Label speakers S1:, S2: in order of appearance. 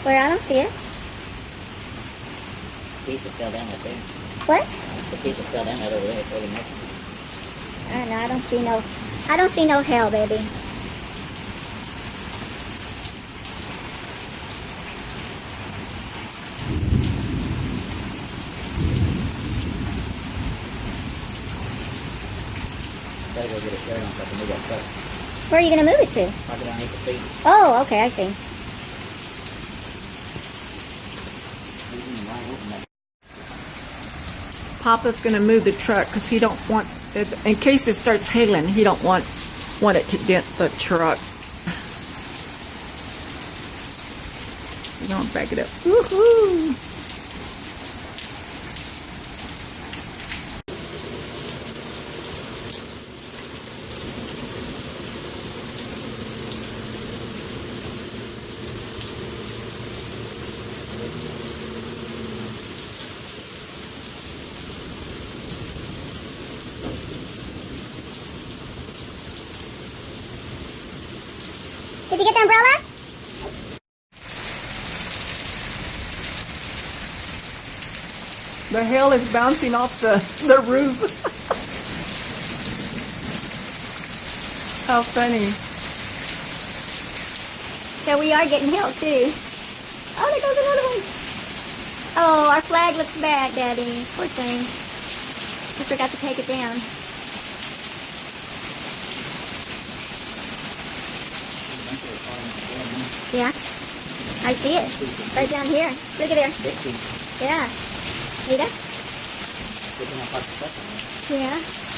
S1: Where? I don't see it.
S2: Piece that fell down right there.
S1: What?
S2: The piece that fell down right over there. Over next to me.
S1: No, I don't see no. I don't see no hail, baby.
S2: Gotta go get a shirt on so I can move that truck.
S1: Where are you gonna move it to?
S2: Park it underneath the feet.
S1: Oh, okay, I see.
S3: Papa's gonna move the truck because he don't want, in case it starts hailing, he don't want it to dent the truck. You don't back it up. Woohoo!
S1: Did you get the umbrella?
S3: The hail is bouncing off the roof. How funny.
S1: So we are getting hail too. Oh, there goes another one. Oh, our flag looks bad, Daddy. Poor thing. We forgot to take it down. Yeah, I see it. Right down here. Look at there. Yeah. See that? Yeah.